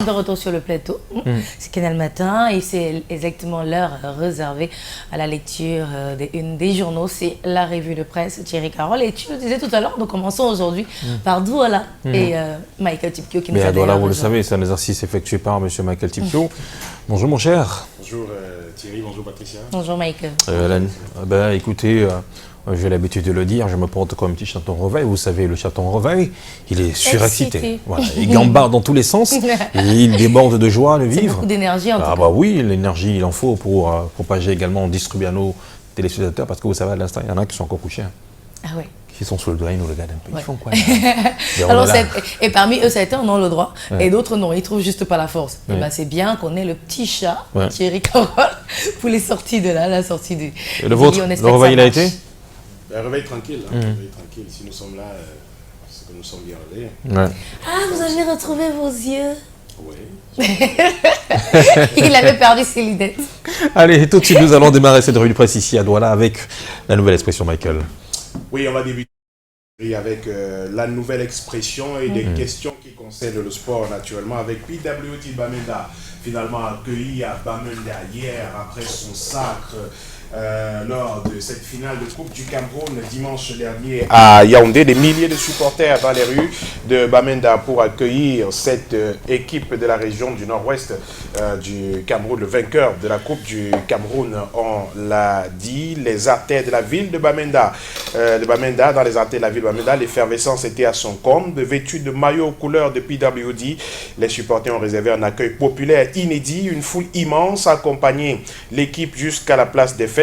De retour sur le plateau, c'est Canal Matin et c'est exactement l'heure réservée à la lecture des journaux. C'est la revue de presse Thierry Carole. Et tu le disais tout à l'heure, nous commençons aujourd'hui par Douala et Michael Tipkio qui nous a Douala, vous le savez, c'est un exercice effectué par M. Michael Tipkio. Bonjour mon cher. Bonjour Thierry, bonjour Patricia. Bonjour Michael. Écoutez, j'ai l'habitude de le dire, je me porte comme un petit chaton reveil. Vous savez, le chaton reveil, il est surexcité. Voilà, il gambarde dans tous les sens et il déborde de joie de vivre. C'est beaucoup d'énergie en tout cas. Bah oui, l'énergie, il en faut pour propager également, distribuer à nos téléspectateurs, parce que vous savez, à l'instant, il y en a qui sont encore couchés. Ah ouais. Qui sont sous le doigt, ils nous regardent un peu. Ils font quoi Alors, et parmi eux, certains en ont le droit et d'autres non, ils trouvent juste pas la force. Et ben, c'est bien qu'on ait le petit chat, Thierry Carole, pour les sorties de là, la sortie du... Et le vôtre, le réveil, il a été? Réveil tranquille, réveil tranquille. Si nous sommes là, c'est que nous sommes bien réveillés. Ouais. Ah, vous avez retrouvé vos yeux. Oui. Il avait perdu ses lunettes. Allez, tout de suite, nous allons démarrer cette revue de presse ici à Douala avec la nouvelle expression, Michael. Oui, on va débuter avec la nouvelle expression et des questions qui concernent le sport naturellement avec PWT Bamenda, finalement accueilli à Bamenda hier après son sacre lors de cette finale de Coupe du Cameroun dimanche dernier à Yaoundé. Des milliers de supporters dans les rues de Bamenda pour accueillir cette équipe de la région du nord-ouest du Cameroun, le vainqueur de la Coupe du Cameroun. On l'a dit, les artères de la ville de Bamenda, dans les artères de la ville de Bamenda, l'effervescence était à son comble. Vêtus de maillots aux couleurs de PWD, les supporters ont réservé un accueil populaire inédit. Une foule immense a accompagné l'équipe jusqu'à la place des fêtes,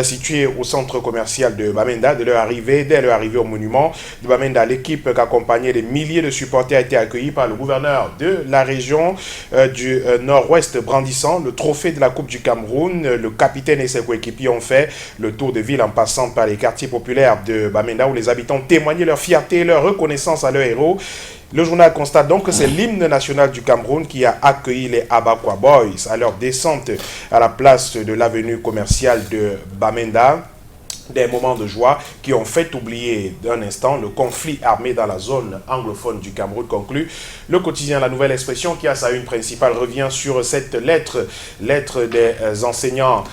située au centre commercial de Bamenda. Dès leur arrivée au monument de Bamenda, l'équipe qui accompagnait des milliers de supporters a été accueillie par le gouverneur de la région du nord-ouest, brandissant le trophée de la Coupe du Cameroun. Le capitaine et ses coéquipiers ont fait le tour de ville en passant par les quartiers populaires de Bamenda où les habitants témoignaient leur fierté et leur reconnaissance à leurs héros. Le journal constate donc que c'est l'hymne national du Cameroun qui a accueilli les Abakwa Boys à leur descente à la place de l'avenue commerciale de Bamenda. Des moments de joie qui ont fait oublier d'un instant le conflit armé dans la zone anglophone du Cameroun, conclut le quotidien. La nouvelle expression qui a sa une principale revient sur cette lettre des enseignants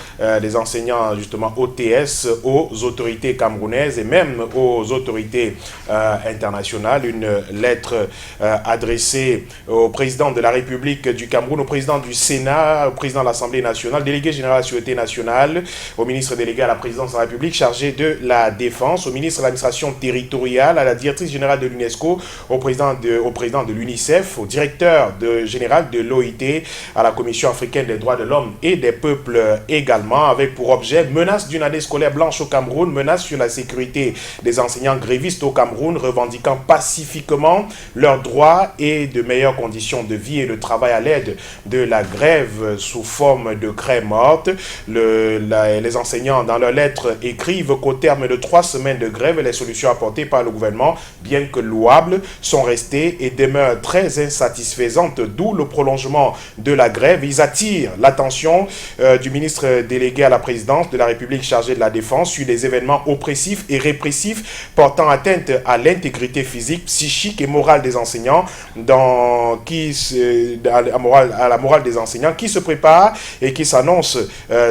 justement OTS aux autorités camerounaises et même aux autorités internationales. Une lettre adressée au président de la République du Cameroun, au président du Sénat, au président de l'Assemblée nationale, délégué général à la Sûreté nationale, au ministre délégué à la présidence de la République, chargé de la Défense, au ministre de l'administration territoriale, à la directrice générale de l'UNESCO, au président de l'UNICEF, au directeur général de l'OIT, à la Commission africaine des droits de l'homme et des peuples également, avec pour objet menace d'une année scolaire blanche au Cameroun, menace sur la sécurité des enseignants grévistes au Cameroun, revendiquant pacifiquement leurs droits et de meilleures conditions de vie et de travail à l'aide de la grève sous forme de craie morte. Les enseignants, dans leur lettre, écrivent qu'au terme de 3 semaines de grève, les solutions apportées par le gouvernement, bien que louables, sont restées et demeurent très insatisfaisantes, d'où le prolongement de la grève. Ils attirent l'attention du ministre délégué à la présidence de la République chargé de la Défense sur les événements oppressifs et répressifs portant atteinte à l'intégrité physique, psychique et morale des enseignants, à la morale des enseignants qui se préparent et qui s'annoncent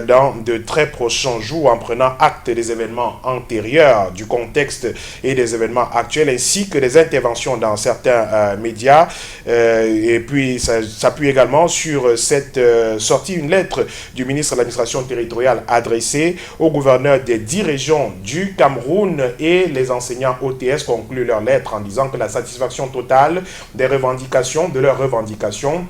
dans de très prochains jours en prenant acte des événements antérieurs, du contexte et des événements actuels, ainsi que des interventions dans certains médias. Et puis, ça s'appuie également sur cette sortie, une lettre du ministre de l'administration territoriale adressée au gouverneur des 10 régions du Cameroun, et les enseignants OTS concluent leur lettre en disant que la satisfaction totale de leurs revendications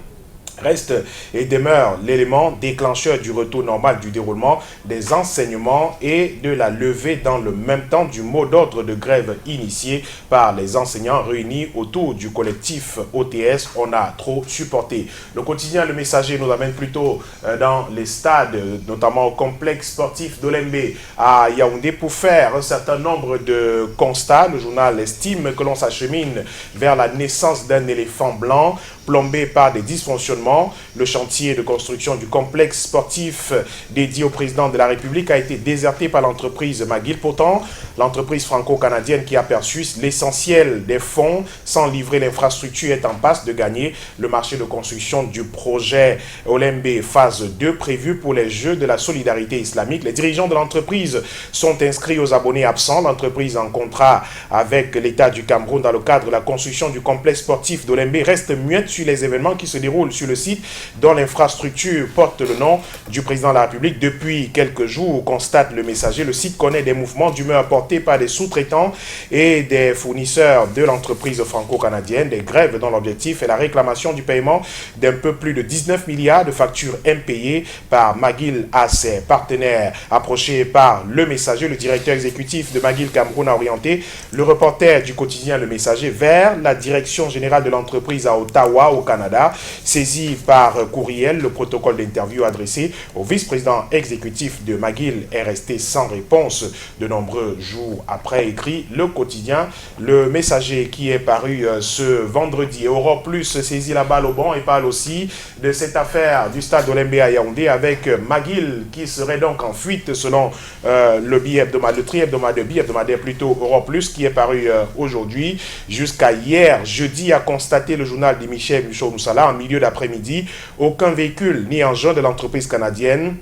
reste et demeure l'élément déclencheur du retour normal du déroulement des enseignements et de la levée dans le même temps du mot d'ordre de grève initié par les enseignants réunis autour du collectif OTS. On a trop supporté. Le quotidien Le Messager nous amène plutôt dans les stades, notamment au complexe sportif d'Olembe à Yaoundé, pour faire un certain nombre de constats. Le journal estime que l'on s'achemine vers la naissance d'un éléphant blanc plombé par des dysfonctionnements. Le chantier de construction du complexe sportif dédié au président de la République a été déserté par l'entreprise McGill. Pourtant, l'entreprise franco-canadienne qui a perçu l'essentiel des fonds sans livrer l'infrastructure est en passe de gagner le marché de construction du projet Olembe phase 2 prévu pour les Jeux de la solidarité islamique. Les dirigeants de l'entreprise sont inscrits aux abonnés absents. L'entreprise en contrat avec l'État du Cameroun dans le cadre de la construction du complexe sportif d'Olembe reste muette sur les événements qui se déroulent sur le site dont l'infrastructure porte le nom du président de la République. Depuis quelques jours, constate le messager, le site connaît des mouvements d'humeur portés par des sous-traitants et des fournisseurs de l'entreprise franco-canadienne, des grèves dont l'objectif est la réclamation du paiement d'un peu plus de 19 milliards de factures impayées par McGill à ses partenaires. Approché par le messager, le directeur exécutif de McGill Cameroun a orienté le reporter du quotidien Le Messager vers la direction générale de l'entreprise à Ottawa, au Canada. Saisi par courriel, le protocole d'interview adressé au vice-président exécutif de McGill est resté sans réponse de nombreux jours après, écrit le quotidien Le Messager, qui est paru ce vendredi. Europe Plus saisit la balle au bon et parle aussi de cette affaire du stade Olembe à Yaoundé avec McGill qui serait donc en fuite selon le bi-hebdomadaire plutôt Europe Plus, qui est paru aujourd'hui. Jusqu'à hier, jeudi, a constaté le journal de Michel Moussala en milieu d'après-midi, aucun véhicule ni engin de l'entreprise canadienne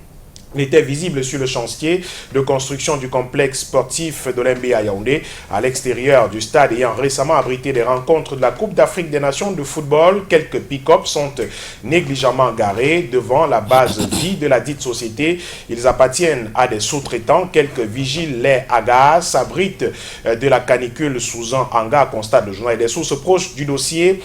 n'était visible sur le chantier de construction du complexe sportif d'Olembe à Yaoundé, à l'extérieur du stade ayant récemment abrité des rencontres de la Coupe d'Afrique des Nations de football. Quelques pick-up sont négligemment garés devant la base vie de la dite société. Ils appartiennent à des sous-traitants. Quelques vigiles les agacent, s'abritent de la canicule sous un hangar, constate le journal. Des sources proches du dossier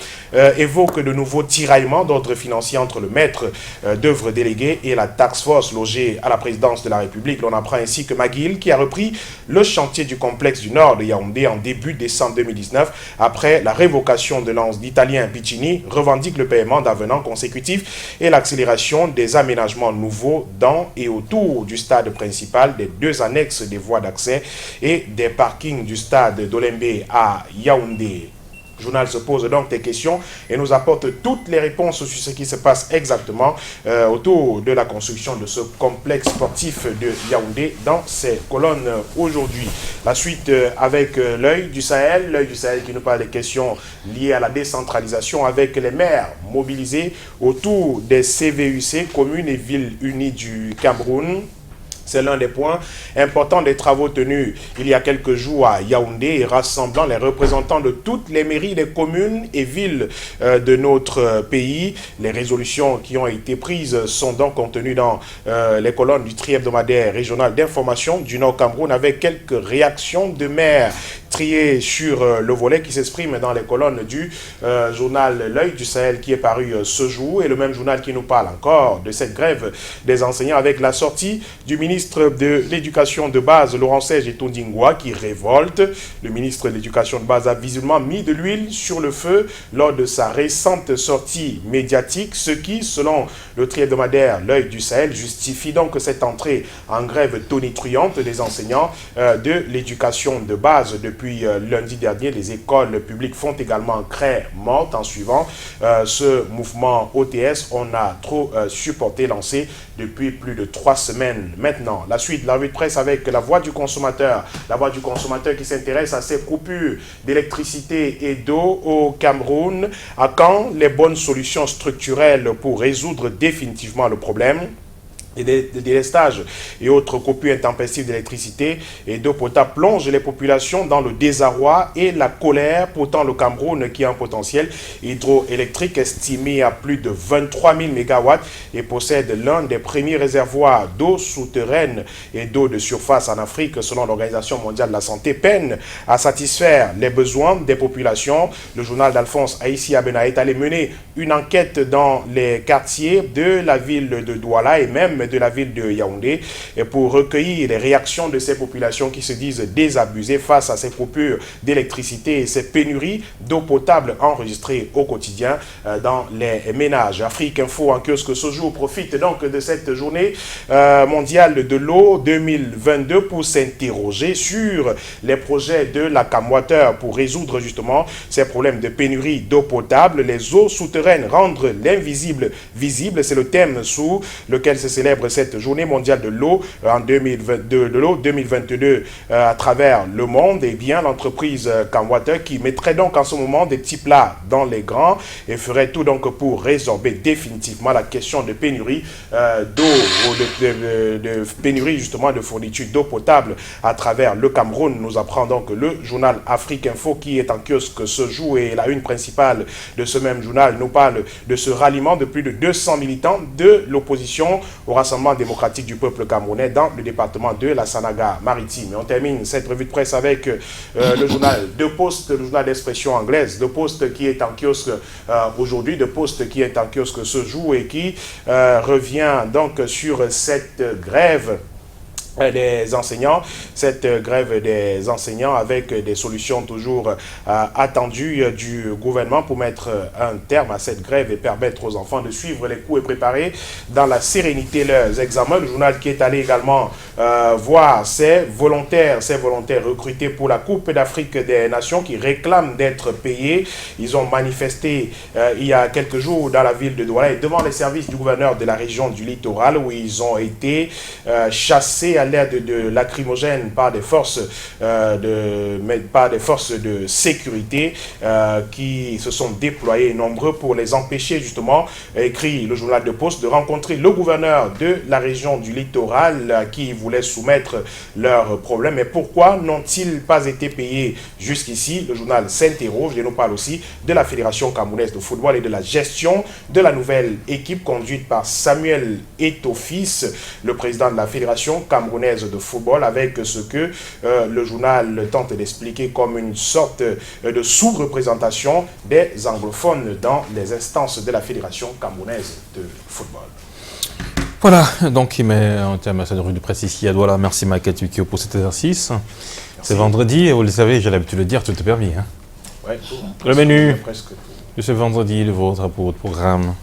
évoquent de nouveaux tiraillements d'ordre financier entre le maître d'œuvre délégué et la task force logée à la présidence de la République. On apprend ainsi que McGill, qui a repris le chantier du complexe du nord de Yaoundé en début décembre 2019, après la révocation de l'Italien Piccini, revendique le paiement d'avenants consécutifs et l'accélération des aménagements nouveaux dans et autour du stade principal, des deux annexes des voies d'accès et des parkings du stade d'Olembe à Yaoundé. Le journal se pose donc des questions et nous apporte toutes les réponses sur ce qui se passe exactement autour de la construction de ce complexe sportif de Yaoundé dans ses colonnes aujourd'hui. La suite avec l'œil du Sahel qui nous parle des questions liées à la décentralisation avec les maires mobilisés autour des CVUC, communes et villes unies du Cameroun. C'est l'un des points importants des travaux tenus il y a quelques jours à Yaoundé et rassemblant les représentants de toutes les mairies des communes et villes de notre pays. Les résolutions qui ont été prises sont donc contenues dans les colonnes du tri-hebdomadaire régional d'information du Nord Cameroun avec quelques réactions de maires triées sur le volet qui s'exprime dans les colonnes du journal L'œil du Sahel qui est paru ce jour et le même journal qui nous parle encore de cette grève des enseignants avec la sortie du ministre de l'Éducation de base, Laurent Serge Etondingwa, qui révolte. Le ministre de l'Éducation de base a visiblement mis de l'huile sur le feu lors de sa récente sortie médiatique, ce qui, selon le tri-hebdomadaire L'œil du Sahel, justifie donc cette entrée en grève tonitruante des enseignants de l'éducation de base. Depuis lundi dernier, les écoles publiques font également craie morte en suivant ce mouvement OTS. On a trop supporté lancé depuis plus de 3 semaines maintenant. La suite, la revue de presse avec la voix du consommateur. La voix du consommateur qui s'intéresse à ces coupures d'électricité et d'eau au Cameroun. À quand les bonnes solutions structurelles pour résoudre définitivement le problème? Des délestages et autres coupures intempestives d'électricité et d'eau potable plongent les populations dans le désarroi et la colère. Pourtant, le Cameroun, qui a un potentiel hydroélectrique estimé à plus de 23 000 MW et possède l'un des premiers réservoirs d'eau souterraine et d'eau de surface en Afrique, selon l'Organisation mondiale de la santé, peine à satisfaire les besoins des populations. Le journal d'Alphonse Aïssi Abena est allé mener une enquête dans les quartiers de la ville de Douala et même HLM de la ville de Yaoundé et pour recueillir les réactions de ces populations qui se disent désabusées face à ces coupures d'électricité et ces pénuries d'eau potable enregistrées au quotidien dans les ménages. Afrique Info en kiosque ce jour profite donc de cette journée mondiale de l'eau 2022 pour s'interroger sur les projets de la CAMWater pour résoudre justement ces problèmes de pénurie d'eau potable. Les eaux souterraines, rendre l'invisible visible, c'est le thème sous lequel se célèbre cette journée mondiale de l'eau en 2022 à travers le monde. Et bien l'entreprise CAMWater qui mettrait donc en ce moment des petits plats dans les grands et ferait tout donc pour résorber définitivement la question de pénurie d'eau ou de pénurie justement de fourniture d'eau potable à travers le Cameroun. Nous apprend donc le journal Afrique Info qui est en kiosque ce jour et la une principale de ce même journal nous parle de ce ralliement de plus de 200 militants de l'opposition au Rassemblement démocratique du peuple camerounais dans le département de la Sanaga-Maritime. Et on termine cette revue de presse avec le journal De Post, le journal d'expression anglaise, De Post qui est en kiosque aujourd'hui, De Post qui est en kiosque ce jour et qui revient donc sur cette grève des enseignants, cette grève des enseignants avec des solutions toujours attendues du gouvernement pour mettre un terme à cette grève et permettre aux enfants de suivre les cours et préparer dans la sérénité leurs examens. Le journal qui est allé également voir ces volontaires recrutés pour la Coupe d'Afrique des Nations qui réclament d'être payés. Ils ont manifesté il y a quelques jours dans la ville de Douala et devant les services du gouverneur de la région du littoral où ils ont été chassés à l'aide de lacrymogènes par des forces de sécurité qui se sont déployés nombreux pour les empêcher justement, écrit le journal de Poste, de rencontrer le gouverneur de la région du littoral qui voulait soumettre leurs problèmes. Mais pourquoi n'ont-ils pas été payés jusqu'ici? Le journal s'interroge et nous parle aussi de la Fédération camerounaise de football et de la gestion de la nouvelle équipe conduite par Samuel Eto'o-Fils, le président de la Fédération camerounaise de football, avec ce que le journal tente d'expliquer comme une sorte de sous-représentation des anglophones dans les instances de la Fédération camerounaise de football. Voilà, donc il met un terme à cette revue de presse ici à Douala. Merci Michael Tukio pour cet exercice. C'est vendredi et vous le savez, j'ai l'habitude de le dire, tout est permis. Hein. Ouais, le menu presque de ce vendredi, le vôtre pour votre programme.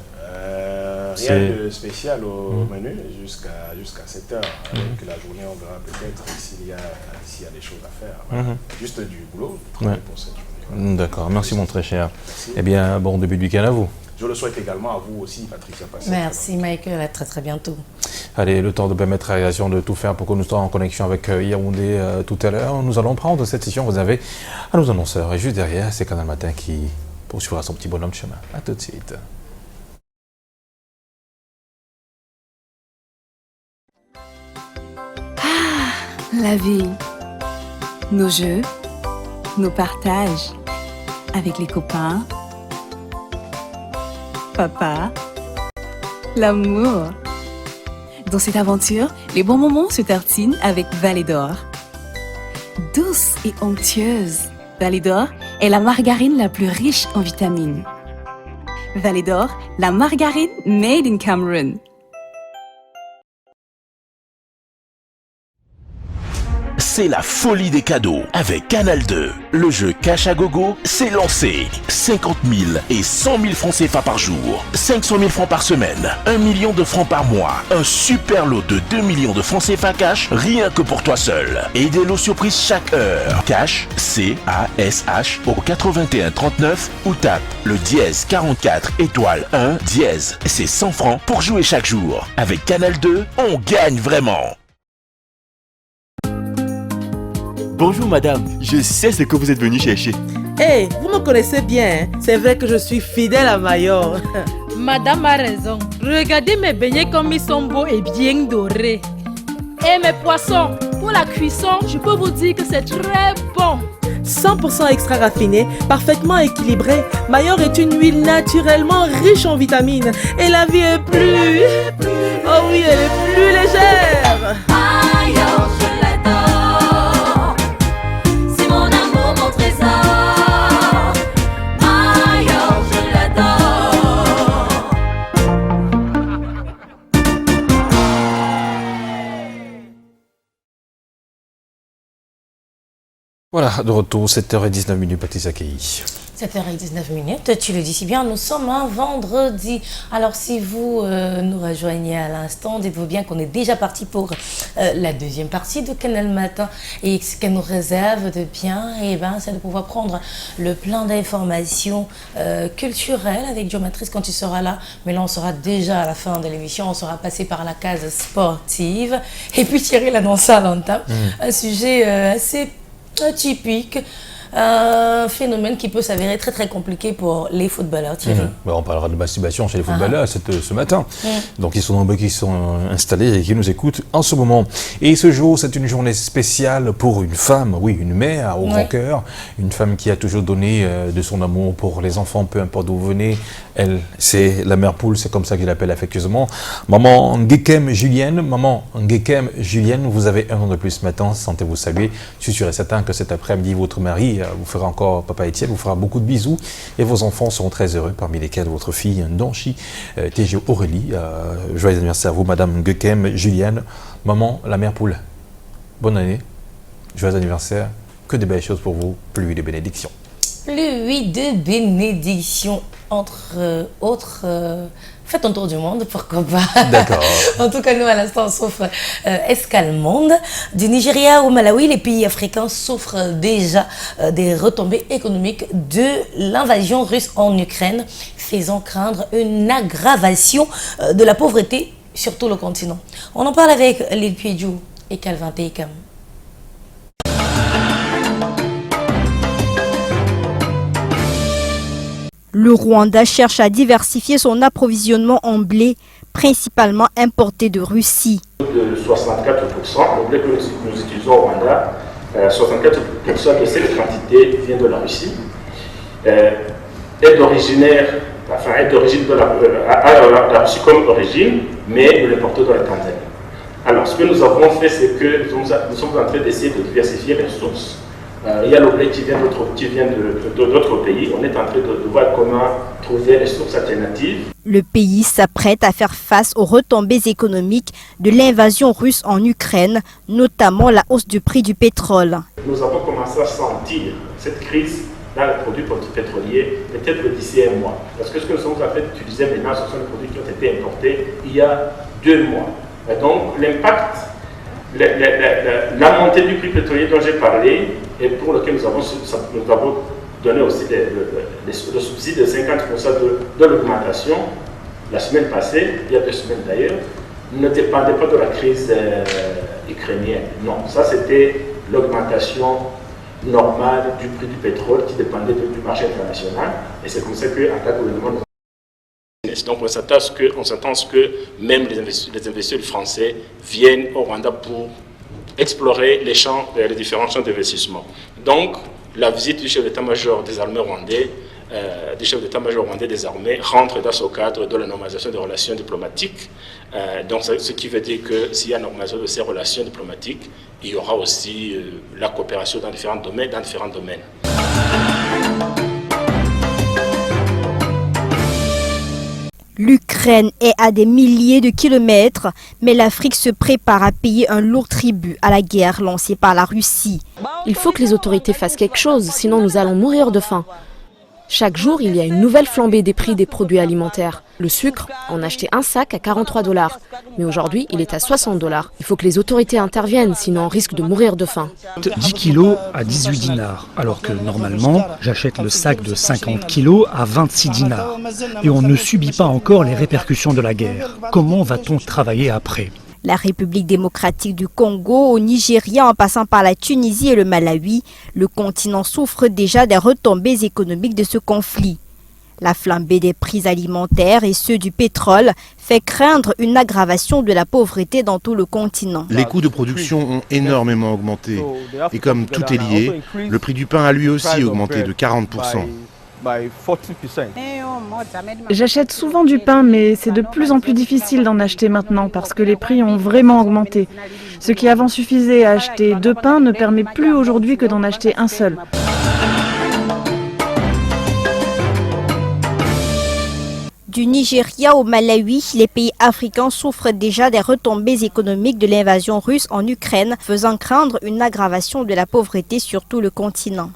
Rien de spécial au menu jusqu'à 7h. Avec la journée, on verra peut-être s'il y a des choses à faire. Voilà. Juste du boulot pour cette journée. D'accord, merci mon très cher. Merci. Eh bien, bon début de week-end à vous. Je le souhaite également à vous aussi, Patricia Passé. Merci Michael, à très très bientôt. Allez, le temps de permettre à la réalisation de tout faire pour que nous soyons en connexion avec Yaoundé tout à l'heure. Nous allons prendre cette session, vous avez à nos annonceurs. Et juste derrière, c'est Canal Matin qui poursuivra son petit bonhomme de chemin. A tout de suite. La vie, nos jeux, nos partages avec les copains, papa, l'amour. Dans cette aventure, les bons moments se tartinent avec Vallée d'Or. Douce et onctueuse, Vallée d'Or est la margarine la plus riche en vitamines. Vallée d'Or, la margarine made in Cameroon. C'est la folie des cadeaux avec Canal 2. Le jeu Cash à Gogo s'est lancé. 50 000 et 100 000 francs CFA par jour. 500 000 francs par semaine. 1 million de francs par mois. Un super lot de 2 millions de francs CFA cash rien que pour toi seul. Et des lots surprises chaque heure. Cash, C-A-S-H au 81 39 ou tape le dièse 44 étoile 1 dièse. C'est 100 francs pour jouer chaque jour. Avec Canal 2, on gagne vraiment. Bonjour madame, je sais ce que vous êtes venu chercher. Hey, vous me connaissez bien, hein? C'est vrai que je suis fidèle à Mayor. Madame a raison. Regardez mes beignets comme ils sont beaux et bien dorés. Et mes poissons, pour la cuisson, je peux vous dire que c'est très bon. 100% extra raffiné, parfaitement équilibré. Mayor est une huile naturellement riche en vitamines. Et la vie est plus... Oh oui, elle est plus légère. Mayor, je l'adore. C'est mon amour, mon trésor. Mayor, je l'adore. Voilà, de retour, 7h19, Patricia Kei. 7h19, tu le dis si bien, nous sommes un vendredi. Alors si vous nous rejoignez à l'instant, dites-vous bien qu'on est déjà parti pour la deuxième partie de Canal Matin. Et ce qu'elle nous réserve de bien, c'est de pouvoir prendre le plein d'informations culturelles avec Joe Matrice quand tu seras là. Mais là, on sera déjà à la fin de l'émission, on sera passé par la case sportive. Et puis Thierry l'annonçait à l'entame, un sujet assez atypique. Un phénomène qui peut s'avérer très très compliqué pour les footballeurs, Thierry. On parlera de masturbation chez les footballeurs ce matin. Donc ils sont nombreux qui sont installés et qui nous écoutent en ce moment. Et ce jour, c'est une journée spéciale pour une femme, oui, une mère au grand cœur, une femme qui a toujours donné de son amour pour les enfants, peu importe d'où vous venez. Elle, c'est la mère poule, c'est comme ça qu'il l'appelle affectueusement. Maman Ngekem Julienne, vous avez un an de plus maintenant, sentez-vous saluer. Je suis sûr et certain que cet après-midi, votre mari vous fera encore, papa Étienne, vous fera beaucoup de bisous et vos enfants seront très heureux, parmi lesquels votre fille Donchi, TG Aurélie. Joyeux anniversaire à vous, madame Ngekem Julienne, maman, la mère poule. Bonne année, joyeux anniversaire, que de belles choses pour vous, pluie de bénédictions. Pluie de bénédictions, entre autres. Faites un tour du monde, pourquoi pas. D'accord. En tout cas, nous, à l'instant, on souffre escale monde. Du Nigeria au Malawi, les pays africains souffrent déjà des retombées économiques de l'invasion russe en Ukraine, faisant craindre une aggravation de la pauvreté sur tout le continent. On en parle avec Lil Piedjou et Calvin Teikam. Le Rwanda cherche à diversifier son approvisionnement en blé, principalement importé de Russie. De 64%, le blé que nous utilisons au Rwanda, 64% de cette quantité vient de la Russie. Est d'origine de la Russie comme origine, mais nous l'importons de la Tanzanie. Alors, ce que nous avons fait, c'est que nous sommes en train d'essayer de diversifier les sources. Il y a le blé qui vient d'autres pays. On est en train de voir comment trouver les sources alternatives. Le pays s'apprête à faire face aux retombées économiques de l'invasion russe en Ukraine, notamment la hausse du prix du pétrole. Nous avons commencé à sentir cette crise dans les produits pétroliers peut-être d'ici un mois. Parce que ce que nous sommes en train d'utiliser maintenant, ce sont les produits qui ont été importés il y a 2 mois. Et donc l'impact, la montée du prix pétrolier dont j'ai parlé, et pour lequel nous avons donné aussi le subside de 50% de l'augmentation la semaine passée, il y a 2 semaines d'ailleurs, ne dépendait pas de la crise ukrainienne. Non, ça c'était l'augmentation normale du prix du pétrole qui dépendait du marché international. Et c'est comme ça qu'en cas de gouvernement, donc on s'attend à ce que même les investisseurs français viennent au Rwanda pour explorer les différents champs d'investissement. Donc, la visite du chef d'état-major des armées rwandais, des armées, rentre dans ce cadre de la normalisation des relations diplomatiques. Donc, ce qui veut dire que s'il y a une normalisation de ces relations diplomatiques, il y aura aussi la coopération dans différents domaines. L'Ukraine est à des milliers de kilomètres, mais l'Afrique se prépare à payer un lourd tribut à la guerre lancée par la Russie. Il faut que les autorités fassent quelque chose, sinon nous allons mourir de faim. Chaque jour, il y a une nouvelle flambée des prix des produits alimentaires. Le sucre, on achetait un sac à 43$, mais aujourd'hui, il est à 60$. Il faut que les autorités interviennent, sinon on risque de mourir de faim. 10 kilos à 18 dinars, alors que normalement, j'achète le sac de 50 kilos à 26 dinars. Et on ne subit pas encore les répercussions de la guerre. Comment va-t-on travailler après ? La République démocratique du Congo, au Nigeria en passant par la Tunisie et le Malawi, le continent souffre déjà des retombées économiques de ce conflit. La flambée des prix alimentaires et ceux du pétrole fait craindre une aggravation de la pauvreté dans tout le continent. Les coûts de production ont énormément augmenté. Et comme tout est lié, le prix du pain a lui aussi augmenté de 40%. J'achète souvent du pain, mais c'est de plus en plus difficile d'en acheter maintenant parce que les prix ont vraiment augmenté. Ce qui avant suffisait à acheter 2 pains ne permet plus aujourd'hui que d'en acheter un seul. Du Nigeria au Malawi, les pays africains souffrent déjà des retombées économiques de l'invasion russe en Ukraine, faisant craindre une aggravation de la pauvreté sur tout le continent.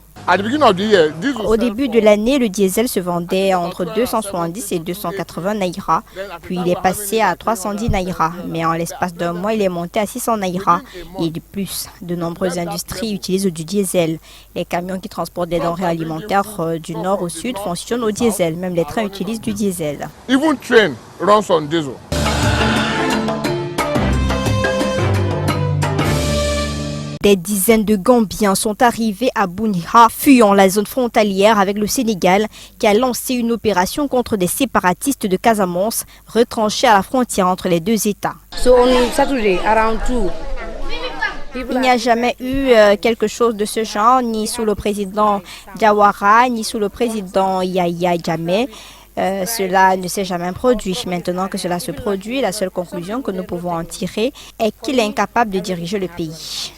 Au début de l'année, le diesel se vendait entre 270 et 280 naira, puis il est passé à 310 naira, mais en l'espace d'un mois, il est monté à 600 naira. Et de plus, de nombreuses industries utilisent du diesel. Les camions qui transportent des denrées alimentaires du nord au sud fonctionnent au diesel, même les trains utilisent du diesel. Des dizaines de Gambiens sont arrivés à Bouniha, fuyant la zone frontalière avec le Sénégal, qui a lancé une opération contre des séparatistes de Casamance, retranchés à la frontière entre les deux États. Il n'y a jamais eu quelque chose de ce genre, ni sous le président Jawara, ni sous le président Yahya Jammeh. Cela ne s'est jamais produit. Maintenant que cela se produit, la seule conclusion que nous pouvons en tirer est qu'il est incapable de diriger le pays.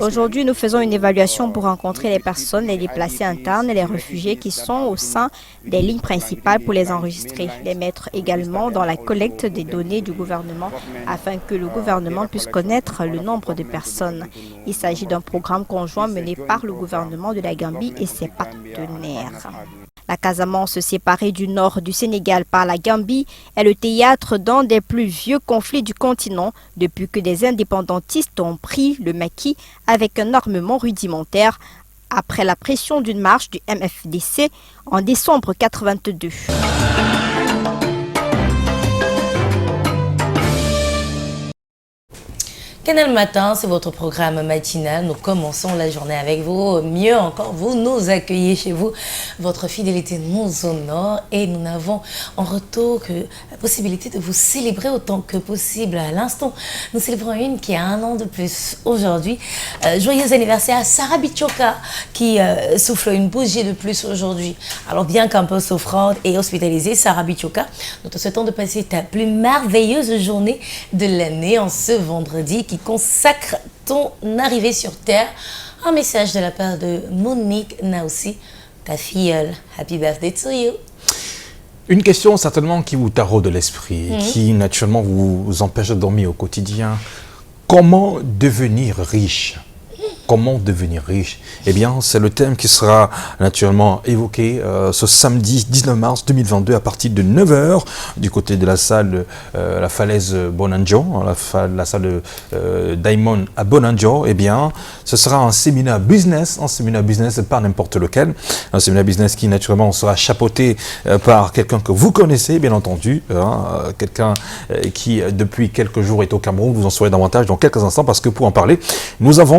Aujourd'hui, nous faisons une évaluation pour rencontrer les personnes, les déplacés internes et les réfugiés qui sont au sein des lignes principales pour les enregistrer, les mettre également dans la collecte des données du gouvernement afin que le gouvernement puisse connaître le nombre de personnes. Il s'agit d'un programme conjoint mené par le gouvernement de la Gambie et ses partenaires. La Casamance, séparée du nord du Sénégal par la Gambie, est le théâtre d'un des plus vieux conflits du continent depuis que des indépendantistes ont pris le maquis avec un armement rudimentaire après la pression d'une marche du MFDC en décembre 1982. Canal Matin, c'est votre programme matinal. Nous commençons la journée avec vous. Mieux encore, vous nous accueillez chez vous. Votre fidélité nous honore et nous n'avons en retour que la possibilité de vous célébrer autant que possible. À l'instant, nous célébrons une qui a 1 an de plus aujourd'hui. Joyeux anniversaire à Sarah Bichoka qui souffle une bougie de plus aujourd'hui. Alors bien qu'un peu souffrante et hospitalisée, Sarah Bichoka, nous te souhaitons de passer ta plus merveilleuse journée de l'année en ce vendredi qui consacre ton arrivée sur Terre. Un message de la part de Monique Naoussi, ta filleule. Happy birthday to you. Une question certainement qui vous taraude de l'esprit, qui naturellement vous empêche de dormir au quotidien. Comment devenir riche ? Comment devenir riche? Eh bien, c'est le thème qui sera naturellement évoqué ce samedi 19 mars 2022 à partir de 9h du côté de la salle la Falaise Bonanjo, la salle Diamond à Bonanjo. Eh bien, ce sera un séminaire business pas n'importe lequel, un séminaire business qui naturellement sera chapeauté par quelqu'un que vous connaissez, bien entendu, quelqu'un qui depuis quelques jours est au Cameroun. Vous en saurez davantage dans quelques instants parce que pour en parler, nous avons